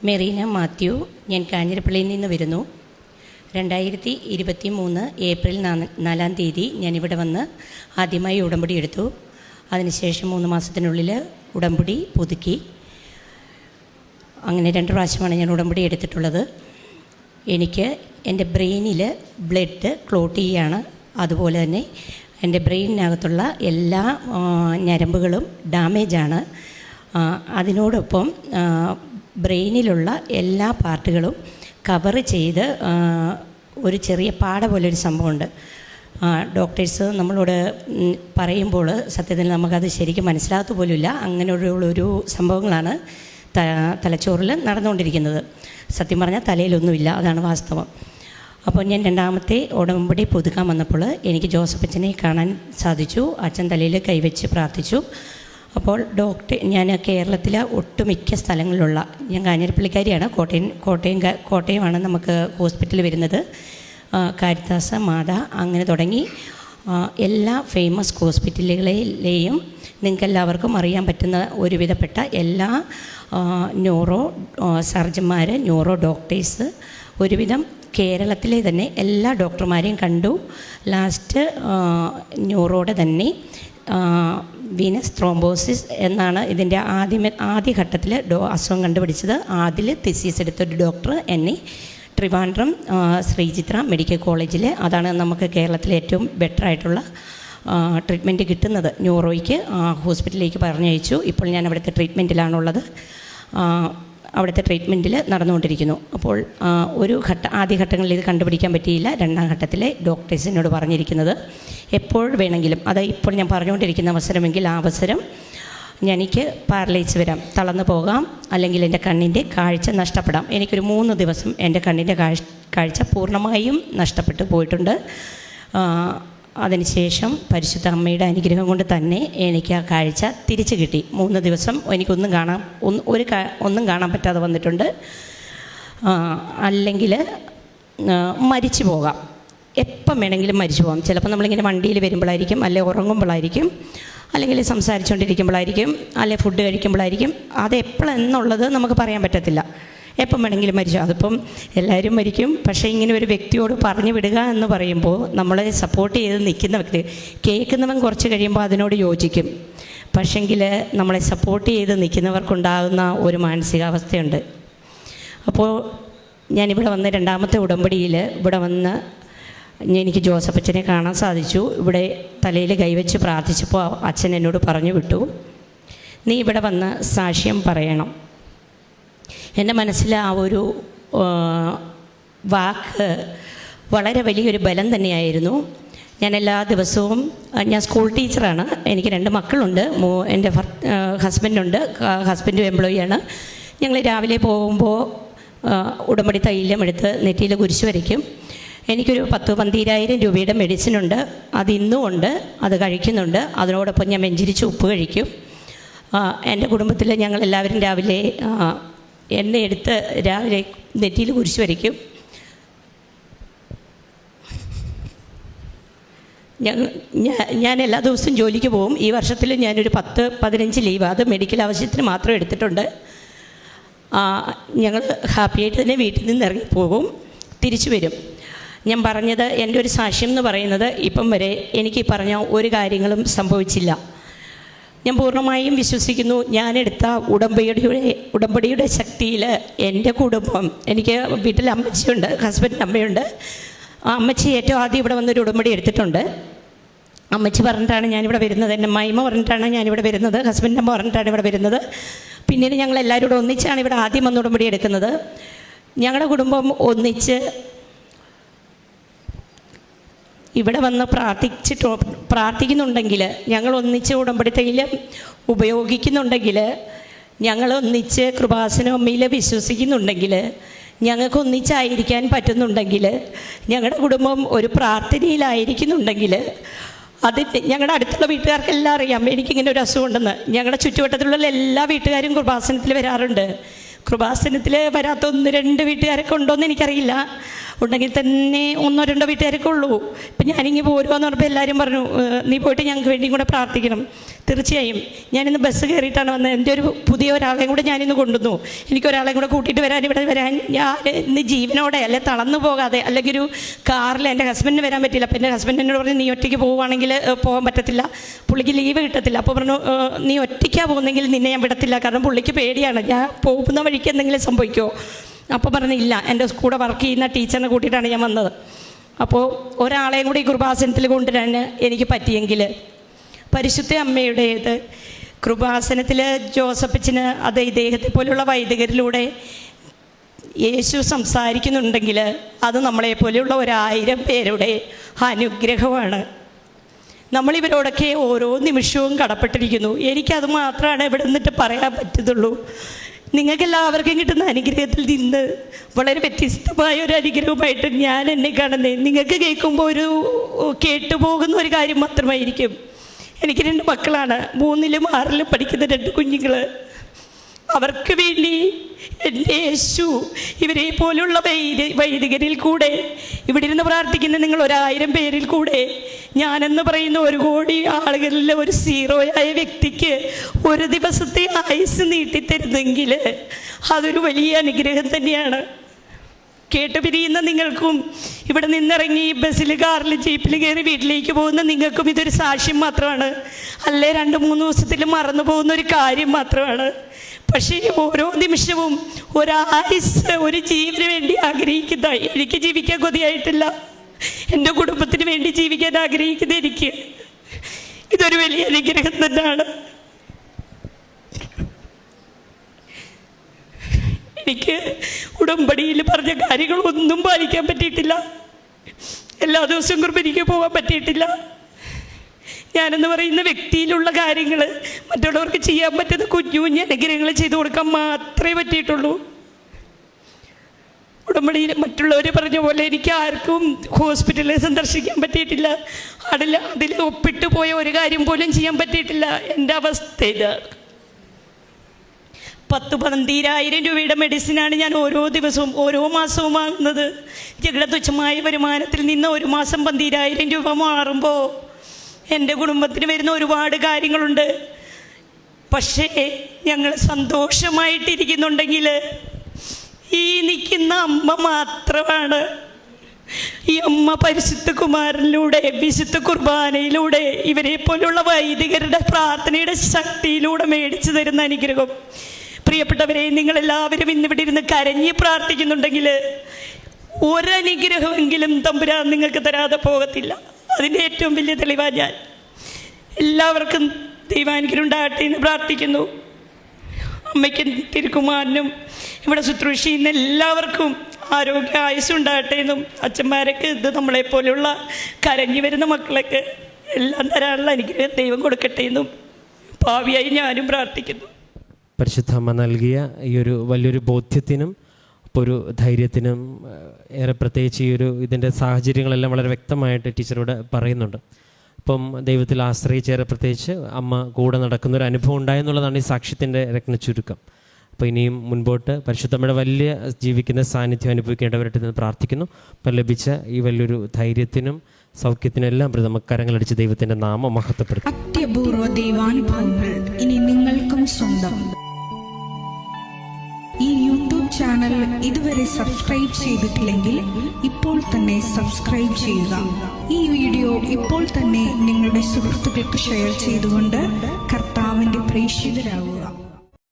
മെറീന മാത്യു. ഞാൻ കാഞ്ഞിരപ്പള്ളിയിൽ നിന്ന് വരുന്നു. 2023 ഏപ്രിൽ 4-ാം തീയതി ഞാനിവിടെ വന്ന് ആദ്യമായി ഉടമ്പടി എടുത്തു. അതിനുശേഷം 3 മാസത്തിനുള്ളിൽ ഉടമ്പടി പുതുക്കി. അങ്ങനെ 2 പ്രാവശ്യമാണ് ഞാൻ ഉടമ്പടി എടുത്തിട്ടുള്ളത്. എനിക്ക് എൻ്റെ ബ്രെയിനിൽ ബ്ലഡ് ക്ലോട്ട് ചെയ്യുകയാണ്. അതുപോലെ തന്നെ എൻ്റെ ബ്രെയിനിനകത്തുള്ള എല്ലാ ഞരമ്പുകളും ഡാമേജാണ്. അതിനോടൊപ്പം ബ്രെയിനിലുള്ള എല്ലാ പാർട്ടുകളും കവർ ചെയ്ത് ഒരു ചെറിയ പാട പോലൊരു സംഭവമുണ്ട്. ഡോക്ടേഴ്സ് നമ്മളോട് പറയുമ്പോൾ സത്യത്തിൽ നമുക്കത് ശരിക്കും മനസ്സിലാകത്ത പോലുമില്ല. അങ്ങനെയുള്ളൊരു സംഭവങ്ങളാണ് തലച്ചോറിൽ നടന്നുകൊണ്ടിരിക്കുന്നത്. സത്യം പറഞ്ഞാൽ തലയിലൊന്നുമില്ല, അതാണ് വാസ്തവം. അപ്പോൾ ഞാൻ 2ാമത്തെ ഉടമ്പടി പുതുക്കാൻ വന്നപ്പോൾ എനിക്ക് ജോസഫ് അച്ഛനെ കാണാൻ സാധിച്ചു. അച്ഛൻ തലയിൽ കൈവച്ച് പ്രാർത്ഥിച്ചു. അപ്പോൾ ഞാൻ കേരളത്തിലെ ഒട്ടുമിക്ക സ്ഥലങ്ങളിലുള്ള, ഞാൻ കാഞ്ഞിരപ്പള്ളിക്കാരിയാണ്, കോട്ടയമാണ് നമുക്ക് ഹോസ്പിറ്റൽ വരുന്നത്. കാരിത്താസ്, മാത, അങ്ങനെ തുടങ്ങി എല്ലാ ഫേമസ് ഹോസ്പിറ്റലുകളിലെയും നിങ്ങൾക്കെല്ലാവർക്കും അറിയാൻ പറ്റുന്ന ഒരുവിധപ്പെട്ട എല്ലാ ന്യൂറോ സർജന്മാർ, ന്യൂറോ ഡോക്ടേഴ്സ്, ഒരുവിധം കേരളത്തിലെ തന്നെ എല്ലാ ഡോക്ടർമാരെയും കണ്ടു. ലാസ്റ്റ് ന്യൂറോയുടെ തന്നെ വീനസ് ത്രോംബോസിസ് എന്നാണ് ഇതിൻ്റെ ആദ്യഘട്ടത്തിൽ അസുഖം കണ്ടുപിടിച്ചത്. അതിൽ തിസീസ് എടുത്തൊരു ഡോക്ടർ എന്നെ ട്രിവാൻഡ്രം ശ്രീചിത്ര മെഡിക്കൽ കോളേജിൽ, അതാണ് നമുക്ക് കേരളത്തിലെ ഏറ്റവും ബെറ്ററായിട്ടുള്ള ട്രീറ്റ്മെൻറ്റ് കിട്ടുന്നത്, ന്യൂറോയ്ക്ക് ഹോസ്പിറ്റലിലേക്ക് പറഞ്ഞയച്ചു. ഇപ്പോൾ ഞാൻ അവിടുത്തെ ട്രീറ്റ്മെൻറ്റിലാണുള്ളത്. അവിടുത്തെ ട്രീറ്റ്മെൻറ്റിൽ നടന്നുകൊണ്ടിരിക്കുന്നു. അപ്പോൾ ആദ്യഘട്ടങ്ങളിൽ ഇത് കണ്ടുപിടിക്കാൻ പറ്റിയില്ല. 2ാം ഘട്ടത്തിലെ ഡോക്ടേഴ്സിനോട് പറഞ്ഞിരിക്കുന്നത് എപ്പോൾ വേണമെങ്കിലും, അത് ഇപ്പോൾ ഞാൻ പറഞ്ഞുകൊണ്ടിരിക്കുന്ന അവസരമെങ്കിൽ ആ അവസരം എനിക്ക് പാരലൈസ് വരാം, തളർന്നു പോകാം, അല്ലെങ്കിൽ എൻ്റെ കണ്ണിൻ്റെ കാഴ്ച നഷ്ടപ്പെടാം. എനിക്കൊരു 3 ദിവസം എൻ്റെ കണ്ണിൻ്റെ കാഴ്ച പൂർണ്ണമായും നഷ്ടപ്പെട്ടു പോയിട്ടുണ്ട്. അതിനുശേഷം പരിശുദ്ധ അമ്മയുടെ അനുഗ്രഹം കൊണ്ട് തന്നെ എനിക്ക് ആ കാഴ്ച തിരിച്ചു കിട്ടി. 3 ദിവസം എനിക്കൊന്നും ഒന്നും കാണാൻ പറ്റാതെ വന്നിട്ടുണ്ട്. അല്ലെങ്കിൽ മരിച്ചു പോകാം, എപ്പം വേണമെങ്കിലും മരിച്ചു പോകാം. ചിലപ്പോൾ നമ്മളിങ്ങനെ വണ്ടിയിൽ വരുമ്പോഴായിരിക്കും, അല്ലെങ്കിൽ ഉറങ്ങുമ്പോഴായിരിക്കും, അല്ലെങ്കിൽ സംസാരിച്ചുകൊണ്ടിരിക്കുമ്പോഴായിരിക്കും, അല്ലെങ്കിൽ ഫുഡ് കഴിക്കുമ്പോഴായിരിക്കും. അത് എപ്പോഴെന്നുള്ളത് നമുക്ക് പറയാൻ പറ്റത്തില്ല. എപ്പം വേണമെങ്കിലും മരിച്ചു. അതിപ്പം എല്ലാവരും മരിക്കും. പക്ഷേ ഇങ്ങനെ ഒരു വ്യക്തിയോട് പറഞ്ഞു വിടുക എന്ന് പറയുമ്പോൾ നമ്മളെ സപ്പോർട്ട് ചെയ്ത് നിൽക്കുന്ന വ്യക്തി, കേൾക്കുന്നവൻ കുറച്ച് കഴിയുമ്പോൾ അതിനോട് യോജിക്കും. പക്ഷെങ്കിൽ നമ്മളെ സപ്പോർട്ട് ചെയ്ത് നിൽക്കുന്നവർക്കുണ്ടാകുന്ന ഒരു മാനസികാവസ്ഥയുണ്ട്. അപ്പോൾ ഞാനിവിടെ വന്ന് 2ാമത്തെ ഉടമ്പടിയിൽ ഇവിടെ വന്ന് എനിക്ക് ജോസഫ് അച്ഛനെ കാണാൻ സാധിച്ചു. ഇവിടെ തലയിൽ കൈവച്ച് പ്രാർത്ഥിച്ചപ്പോൾ അച്ഛൻ എന്നോട് പറഞ്ഞു വിട്ടു, നീ ഇവിടെ വന്ന് സാക്ഷ്യം പറയണം. എൻ്റെ മനസ്സിൽ ആ ഒരു വാക്ക് വളരെ വലിയൊരു ബലം തന്നെയായിരുന്നു. ഞാൻ എല്ലാ ദിവസവും, ഞാൻ സ്കൂൾ ടീച്ചറാണ്, എനിക്ക് 2 മക്കളുണ്ട്, എൻ്റെ ഹസ്ബൻഡുണ്ട്, ഹസ്ബൻഡും എംപ്ലോയിയാണ്. ഞങ്ങൾ രാവിലെ പോകുമ്പോൾ ഉടമ്പടി തൈലം എടുത്ത് നെറ്റിയിൽ കുരിശ് വരയ്ക്കും. എനിക്കൊരു 10-12,000 രൂപയുടെ മെഡിസിനുണ്ട്, അത് ഇന്നും ഉണ്ട്, അത് കഴിക്കുന്നുണ്ട്. അതിനോടൊപ്പം ഞാൻ വെഞ്ചരിച്ച് ഉപ്പ് കഴിക്കും. എൻ്റെ കുടുംബത്തിൽ ഞങ്ങളെല്ലാവരും രാവിലെ എണ്ണ എടുത്ത് രാവിലെ നെറ്റിയിൽ കുരിശ് വരയ്ക്കും. ഞാൻ എല്ലാ ദിവസവും ജോലിക്ക് പോകും. ഈ വർഷത്തിൽ ഞാനൊരു 10-15 ലീവ്, അത് മെഡിക്കൽ ആവശ്യത്തിന് മാത്രം എടുത്തിട്ടുണ്ട്. ഞങ്ങൾ ഹാപ്പിയായിട്ട് തന്നെ വീട്ടിൽ നിന്ന് ഇറങ്ങിപ്പോകും, തിരിച്ചു വരും. ഞാൻ പറഞ്ഞത്, എൻ്റെ ഒരു സാക്ഷ്യം എന്ന് പറയുന്നത്, ഇപ്പം വരെ എനിക്ക് പറഞ്ഞ ഒരു കാര്യങ്ങളും സംഭവിച്ചില്ല. ഞാൻ പൂർണ്ണമായും വിശ്വസിക്കുന്നു. ഞാനെടുത്ത ഉടമ്പടിയുടെ ശക്തിയിൽ എൻ്റെ കുടുംബം, എനിക്ക് വീട്ടിൽ അമ്മച്ചിയുണ്ട്, ഹസ്ബൻഡിൻ്റെ അമ്മയുണ്ട്. ആ അമ്മച്ചി ഏറ്റവും ആദ്യം ഇവിടെ വന്നൊരു ഉടമ്പടി എടുത്തിട്ടുണ്ട്. അമ്മച്ചി പറഞ്ഞിട്ടാണ് ഞാനിവിടെ വരുന്നത്, എൻ്റെ മൈമ പറഞ്ഞിട്ടാണ് ഞാനിവിടെ വരുന്നത്, ഹസ്ബൻഡിൻ്റെ അമ്മ പറഞ്ഞിട്ടാണ് ഇവിടെ വരുന്നത്. പിന്നീട് ഞങ്ങൾ എല്ലാവരും കൂടെ ഒന്നിച്ചാണ് ഇവിടെ ആദ്യം വന്ന് ഉടമ്പടി എടുക്കുന്നത്. ഞങ്ങളുടെ കുടുംബം ഒന്നിച്ച് ഇവിടെ വന്ന് പ്രാർത്ഥിക്കുന്നുണ്ടെങ്കിൽ, ഞങ്ങൾ ഒന്നിച്ച് ഉടമ്പടി തൈലം ഉപയോഗിക്കുന്നുണ്ടെങ്കിൽ, ഞങ്ങൾ ഒന്നിച്ച് കൃപാസന അമ്മയിൽ വിശ്വസിക്കുന്നുണ്ടെങ്കിൽ, ഞങ്ങൾക്ക് ഒന്നിച്ചായിരിക്കാൻ പറ്റുന്നുണ്ടെങ്കിൽ, ഞങ്ങളുടെ കുടുംബം ഒരു പ്രാർത്ഥനയിലായിരിക്കുന്നുണ്ടെങ്കിൽ, അത് ഞങ്ങളുടെ അടുത്തുള്ള വീട്ടുകാർക്കെല്ലാം അറിയാം എനിക്കിങ്ങനെ ഒരു അസുഖമുണ്ടെന്ന്. ഞങ്ങളുടെ ചുറ്റുവട്ടത്തിലുള്ള എല്ലാ വീട്ടുകാരും കൃപാസനത്തിൽ വരാറുണ്ട്. കൃപാസനത്തിൽ വരാത്ത 1-2 വീട്ടുകാരൊക്കെ ഉണ്ടോയെന്ന് എനിക്കറിയില്ല. ഉണ്ടെങ്കിൽ തന്നെ 1-2 വീട്ടുകാരൊക്കെ ഉള്ളൂ. ഇപ്പം ഞാനിങ്ങനെ പോരുവാന്ന് പറഞ്ഞപ്പോൾ എല്ലാവരും പറഞ്ഞു നീ പോയിട്ട് ഞങ്ങൾക്ക് വേണ്ടിയും കൂടെ പ്രാർത്ഥിക്കണം. തീർച്ചയായും ഞാനിന്ന് ബസ് കയറിയിട്ടാണ് വന്നത്. എൻ്റെ ഒരു പുതിയ ഒരാളെയും കൂടെ ഞാനിന്ന് കൊണ്ടുവന്നു. എനിക്കൊരാളെയും കൂടെ കൂട്ടിയിട്ട് ഇവിടെ വരാൻ ഞാൻ ഇന്ന് ജീവനോടെ അല്ലെ തളർന്നു പോകാതെ, അല്ലെങ്കിൽ ഒരു കാറിൽ എൻ്റെ ഹസ്ബൻഡിന് വരാൻ പറ്റില്ല. അപ്പോൾ എൻ്റെ ഹസ്ബൻഡ് എന്നോട് പറഞ്ഞു നീ ഒറ്റയ്ക്ക് പോവുകയാണെങ്കിൽ പോകാൻ പറ്റത്തില്ല, പുള്ളിക്ക് ലീവ് കിട്ടത്തില്ല. അപ്പോൾ പറഞ്ഞു നീ ഒറ്റയ്ക്കാണ് പോകുന്നെങ്കിൽ നിന്നെ ഞാൻ വിടത്തില്ല, കാരണം പുള്ളിക്ക് പേടിയാണ് ഞാൻ പോകുന്ന വഴിക്ക് എന്തെങ്കിലും സംഭവിക്കുമോ. അപ്പോൾ പറഞ്ഞില്ല, എൻ്റെ കൂടെ വർക്ക് ചെയ്യുന്ന ടീച്ചറിനെ കൂട്ടിയിട്ടാണ് ഞാൻ വന്നത്. അപ്പോൾ ഒരാളെയും കൂടി ഈ കൃപാസനത്തിൽ കൊണ്ടുവരാൻ എനിക്ക് പറ്റിയെങ്കിൽ പരിശുദ്ധ അമ്മയുടേത് കൃപാസനത്തിൽ ജോസഫച്ചന് അത് ഇദ്ദേഹത്തെ പോലുള്ള വൈദികരിലൂടെ യേശു സംസാരിക്കുന്നുണ്ടെങ്കിൽ അത് നമ്മളെപ്പോലെയുള്ള 1000 പേരുടെ അനുഗ്രഹമാണ്. നമ്മളിവരോടൊക്കെ ഓരോ നിമിഷവും കടപ്പെട്ടിരിക്കുന്നു. എനിക്കത് മാത്രമാണ് ഇവിടെ നിന്നിട്ട് പറയാൻ പറ്റുന്നുള്ളൂ. നിങ്ങൾക്കെല്ലാവർക്കും കിട്ടുന്ന അനുഗ്രഹത്തിൽ നിന്ന് വളരെ വ്യത്യസ്തമായ ഒരു അനുഗ്രഹമായിട്ട് ഞാൻ എന്നെ കാണുന്നത്. നിങ്ങൾക്ക് കേൾക്കുമ്പോൾ ഒരു കേട്ടുപോകുന്ന ഒരു കാര്യം മാത്രമായിരിക്കും. എനിക്ക് 2 മക്കളാണ്, 3-ലും 6-ലും പഠിക്കുന്ന 2 കുഞ്ഞുങ്ങൾ. അവർക്ക് വേണ്ടി എൻ്റെ യേശു ഇവരെ പോലുള്ള വൈദികരിൽ കൂടെ ഇവിടെ ഇരുന്ന് പ്രാർത്ഥിക്കുന്ന നിങ്ങൾ 1000 പേരിൽ കൂടെ ഞാനെന്ന് പറയുന്ന 1 കോടി ആളുകളിലെ ഒരു സീറോയായ വ്യക്തിക്ക് ഒരു ദിവസത്തെ ആയുസ് നീട്ടിത്തരുന്നെങ്കിൽ അതൊരു വലിയ അനുഗ്രഹം തന്നെയാണ്. കേട്ട് പിരിയുന്ന നിങ്ങൾക്കും ഇവിടെ നിന്നിറങ്ങി ബസ്സിൽ, കാറിൽ, ജീപ്പിൽ കയറി വീട്ടിലേക്ക് പോകുന്ന നിങ്ങൾക്കും ഇതൊരു സാക്ഷ്യം മാത്രമാണ്. അല്ലേ 2-3 ദിവസത്തിൽ മറന്നു പോകുന്ന ഒരു കാര്യം മാത്രമാണ്. പക്ഷേ ഓരോ നിമിഷവും ഒരായുസ്, ഒരു ജീവന് വേണ്ടി ആഗ്രഹിക്കുന്ന, എനിക്ക് ജീവിക്കാൻ കൊതിയായിട്ടില്ല, എൻ്റെ കുടുംബത്തിന് വേണ്ടി ജീവിക്കാൻ ആഗ്രഹിക്കുന്ന എനിക്ക് ഇതൊരു വലിയ അനുഗ്രഹം തന്നെയാണ്. എനിക്ക് ഉടമ്പടിയിൽ പറഞ്ഞ കാര്യങ്ങളൊന്നും പാലിക്കാൻ പറ്റിയിട്ടില്ല. എല്ലാ ദിവസവും കുർബാനയ്ക്ക് പോകാൻ പറ്റിയിട്ടില്ല. ഞാനെന്ന് പറയുന്ന വ്യക്തിയിലുള്ള കാര്യങ്ങൾ മറ്റുള്ളവർക്ക് ചെയ്യാൻ പറ്റുന്ന കുഞ്ഞു കുഞ്ഞു അനുഗ്രഹങ്ങൾ ചെയ്തു കൊടുക്കാൻ മാത്രമേ പറ്റിയിട്ടുള്ളൂ. ഉടമ്പടിയിൽ മറ്റുള്ളവർ പറഞ്ഞ പോലെ എനിക്ക് ആർക്കും ഹോസ്പിറ്റലിൽ സന്ദർശിക്കാൻ പറ്റിയിട്ടില്ല. അതിൽ ഒപ്പിട്ട് പോയ ഒരു കാര്യം പോലും ചെയ്യാൻ പറ്റിയിട്ടില്ല. എൻ്റെ അവസ്ഥ ഇത്. 10-12,000 രൂപയുടെ മെഡിസിനാണ് ഞാൻ ഓരോ ദിവസവും ഓരോ മാസവും വാങ്ങുന്നത്. ഞങ്ങളുടെ തുച്ഛമായ വരുമാനത്തിൽ നിന്ന് ഒരു മാസം 12,000 രൂപ മാറുമ്പോൾ എൻ്റെ കുടുംബത്തിന് വരുന്ന ഒരുപാട് കാര്യങ്ങളുണ്ട്. പക്ഷേ ഞങ്ങൾ സന്തോഷമായിട്ടിരിക്കുന്നുണ്ടെങ്കിൽ ഈ നിൽക്കുന്ന അമ്മ മാത്രമാണ്. ഈ അമ്മ പരിശുദ്ധ കുമാരനിലൂടെ, വിശുദ്ധ കുർബാനയിലൂടെ, ഇവരെ പോലുള്ള വൈദികരുടെ പ്രാർത്ഥനയുടെ ശക്തിയിലൂടെ മേടിച്ചു തരുന്ന അനുഗ്രഹം. പ്രിയപ്പെട്ടവരെ, നിങ്ങളെല്ലാവരും ഇന്നിവിടെ ഇരുന്ന് കരഞ്ഞ് പ്രാർത്ഥിക്കുന്നുണ്ടെങ്കിൽ ഒരനുഗ്രഹമെങ്കിലും തമ്പുരാൻ നിങ്ങൾക്ക് തരാതെ പോകത്തില്ല. അതിൻ്റെ ഏറ്റവും വലിയ തെളിവാണ് ഞാൻ. എല്ലാവർക്കും ദൈവാനുഗ്രഹം ഉണ്ടാകട്ടെ എന്ന് പ്രാർത്ഥിക്കുന്നു. അമ്മയ്ക്കും തിരുക്കുമാരനും ഇവിടെ ശുശ്രൂഷ ചെയ്യുന്ന എല്ലാവർക്കും ആരോഗ്യ ആയുസ്സുണ്ടാകട്ടെ എന്നും, അച്ഛന്മാരൊക്കെ ഇത് നമ്മളെപ്പോലെയുള്ള കരഞ്ഞു വരുന്ന മക്കളൊക്കെ എല്ലാം തരാനുള്ള അനുഗ്രഹം ദൈവം കൊടുക്കട്ടെ എന്നും ഭാവിയായി ഞാനും പ്രാർത്ഥിക്കുന്നു. പരിശുദ്ധ അമ്മ നൽകിയ ഈ ഒരു വലിയൊരു ബോധ്യത്തിനും ഒരു ധൈര്യത്തിനും ഏറെ പ്രത്യേകിച്ച് ഇതിൻ്റെ സാഹചര്യങ്ങളെല്ലാം വളരെ വ്യക്തമായിട്ട് ടീച്ചറോട് പറയുന്നുണ്ട്. അപ്പം ദൈവത്തിൽ ആശ്രയിച്ചേറെ പ്രത്യേകിച്ച് അമ്മ കൂടെ നടക്കുന്നൊരു അനുഭവം ഉണ്ടായെന്നുള്ളതാണ് ഈ സാക്ഷ്യത്തിൻ്റെ ചുരുക്കം. അപ്പോൾ ഇനിയും മുൻപോട്ട് പരിശുദ്ധമ്മയുടെ വലിയ ജീവിക്കുന്ന സാന്നിധ്യം അനുഭവിക്കേണ്ടവരായിട്ട് നിന്ന് പ്രാർത്ഥിക്കുന്നു. അപ്പം ലഭിച്ച ഈ വലിയൊരു ധൈര്യത്തിനും സൗഖ്യത്തിനും എല്ലാം നമുക്ക് കരങ്ങളടിച്ച് ദൈവത്തിൻ്റെ നാമം മഹത്വപ്പെടുത്തും. അത്യപൂർവ ദൈവാനുഭവങ്ങൾ ഇനി നിങ്ങൾക്കും സ്വന്തം. ഈ യൂട്യൂബ് ചാനൽ ഇതുവരെ സബ്സ്ക്രൈബ് ചെയ്തിട്ടില്ലെങ്കിൽ ഇപ്പോൾ തന്നെ സബ്സ്ക്രൈബ് ചെയ്യുക. ഈ വീഡിയോ ഇപ്പോൾ തന്നെ നിങ്ങളുടെ സുഹൃത്തുക്കൾക്ക് ഷെയർ ചെയ്തുകൊണ്ട് കർത്താവിൻ്റെ പ്രേക്ഷിതരാകുക.